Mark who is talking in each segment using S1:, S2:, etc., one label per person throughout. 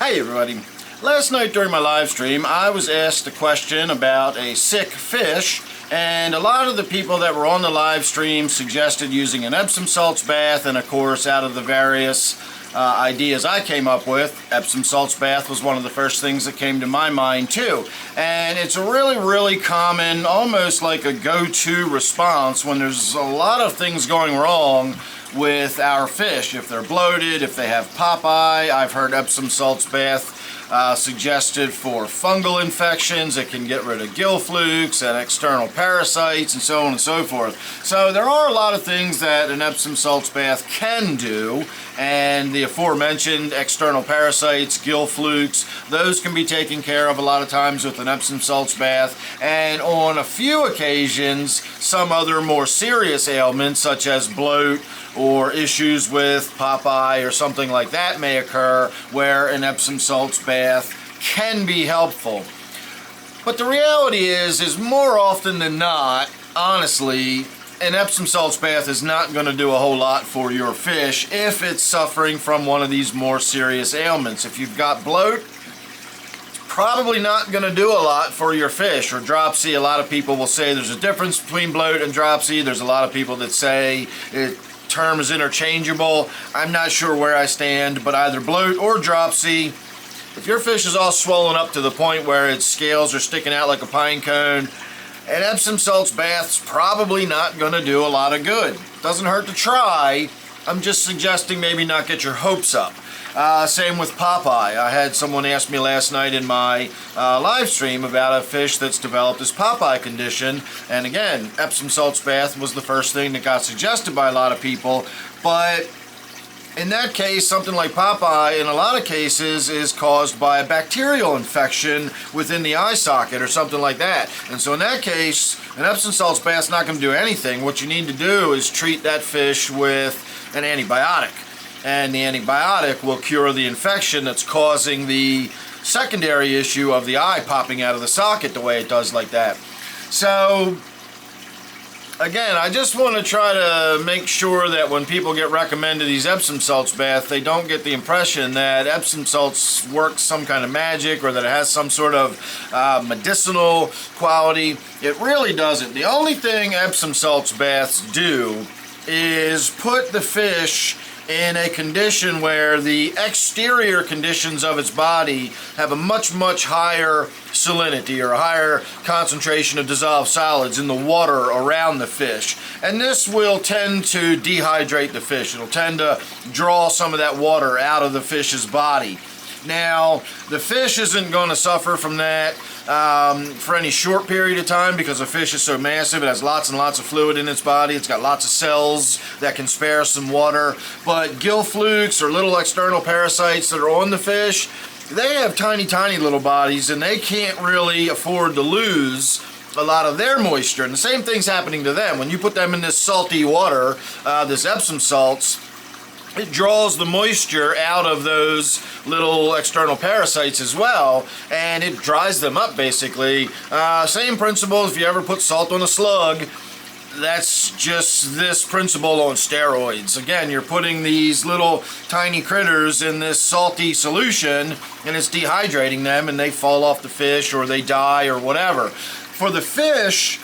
S1: Hey everybody. Last night during my live stream I was asked a question about a sick fish, and a lot of the people that were on the live stream suggested using an Epsom salts bath, and of course out of the various ideas I came up with, Epsom salts bath was one of the first things that came to my mind too. And it's a really common, almost like a go-to response when there's a lot of things going wrong with our fish. If they're bloated, if they have popeye, I've heard Epsom salts bath suggested for fungal infections. It can get rid of gill flukes and external parasites and so on and so forth. So there are a lot of things that an Epsom salts bath can do, and the aforementioned external parasites, gill flukes, those can be taken care of a lot of times with an Epsom salts bath. And on a few occasions, some other more serious ailments such as bloat or issues with popeye or something like that may occur where an Epsom salts bath can be helpful. But the reality is more often than not, honestly, an Epsom salts bath is not going to do a whole lot for your fish if it's suffering from one of these more serious ailments. If you've got bloat, it's probably not going to do a lot for your fish. Or dropsy, a lot of people will say there's a difference between bloat and dropsy. There's a lot of people that say term is interchangeable. I'm not sure where I stand, but either bloat or dropsy, if your fish is all swollen up to the point where its scales are sticking out like a pine cone, an Epsom salts bath's probably not going to do a lot of good. Doesn't hurt to try. I'm just suggesting maybe not get your hopes up. Same with popeye. I had someone ask me last night in my live stream about a fish that's developed this popeye condition, and again, Epsom salts bath was the first thing that got suggested by a lot of people. But in that case, something like popeye in a lot of cases is caused by a bacterial infection within the eye socket or something like that. And so in that case, an Epsom salts bath's not going to do anything. What you need to do is treat that fish with an antibiotic. And the antibiotic will cure the infection that's causing the secondary issue of the eye popping out of the socket the way it does like that. So again, I just want to try to make sure that when people get recommended these Epsom salts bath, they don't get the impression that Epsom salts works some kind of magic or that it has some sort of medicinal quality. It really doesn't. The only thing Epsom salts baths do is put the fish in a condition where the exterior conditions of its body have a much higher salinity or a higher concentration of dissolved solids in the water around the fish. And this will tend to dehydrate the fish. It'll tend to draw some of that water out of the fish's body. Now, the fish isn't going to suffer from that for any short period of time because a fish is so massive. It has lots and lots of fluid in its body. It's got lots of cells that can spare some water. But gill flukes or little external parasites that are on the fish, they have tiny little bodies, and they can't really afford to lose a lot of their moisture. And the same thing's happening to them. When you put them in this salty water, this Epsom salts, it draws the moisture out of those little external parasites as well, and it dries them up basically. Same principle if you ever put salt on a slug. That's just this principle on steroids. Again, you're putting these little tiny critters in this salty solution, and it's dehydrating them, and they fall off the fish or they die or whatever. For the fish,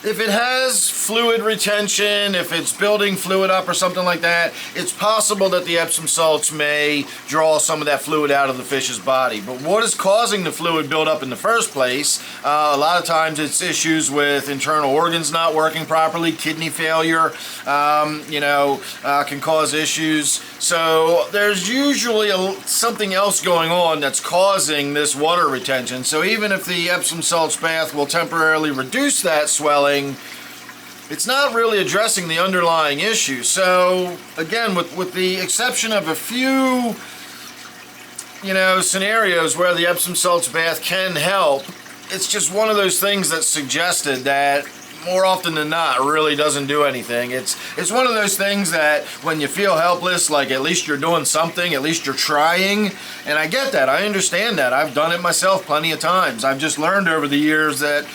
S1: if it has fluid retention, if it's building fluid up or something like that, it's possible that the Epsom salts may draw some of that fluid out of the fish's body. But what is causing the fluid buildup in the first place? A lot of times it's issues with internal organs not working properly, kidney failure, can cause issues. So there's usually something else going on that's causing this water retention. So even if the Epsom salts bath will temporarily reduce that swelling, it's not really addressing the underlying issue. So again, with the exception of a few scenarios where the Epsom salts bath can help, it's just one of those things that's suggested that more often than not really doesn't do anything. It's one of those things that when you feel helpless, like at least you're doing something, at least you're trying. And I get that, I understand that. I've done it myself plenty of times. I've just learned over the years that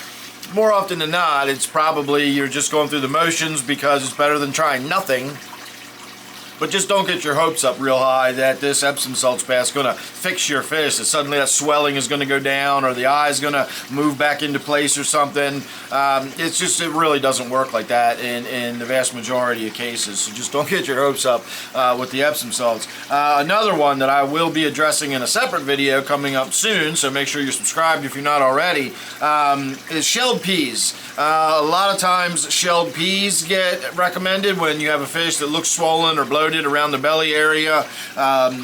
S1: more often than not, it's probably you're just going through the motions because it's better than trying nothing. But just don't get your hopes up real high that this Epsom salts bath is going to fix your fish, that suddenly that swelling is going to go down or the eye is going to move back into place or something. It really doesn't work like that in the vast majority of cases. So just don't get your hopes up with the Epsom salts. Another one that I will be addressing in a separate video coming up soon, so make sure you're subscribed if you're not already, is shelled peas. A lot of times shelled peas get recommended when you have a fish that looks swollen or bloated around the belly area.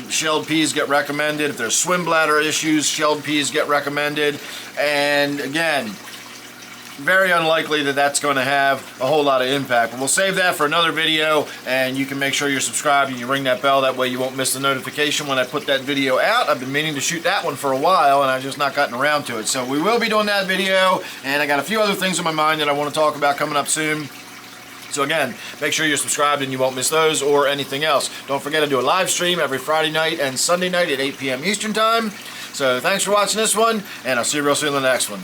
S1: Shelled peas get recommended. If there's swim bladder issues, shelled peas get recommended. And again, very unlikely that that's going to have a whole lot of impact. But we'll save that for another video, and you can make sure you're subscribed and you ring that bell. That way you won't miss the notification when I put that video out. I've been meaning to shoot that one for a while, and I've just not gotten around to it. So we will be doing that video, and I got a few other things in my mind that I want to talk about coming up soon. So again, make sure you're subscribed and you won't miss those or anything else. Don't forget to do a live stream every Friday night and Sunday night at 8 p.m. Eastern Time. So thanks for watching this one, and I'll see you real soon in the next one.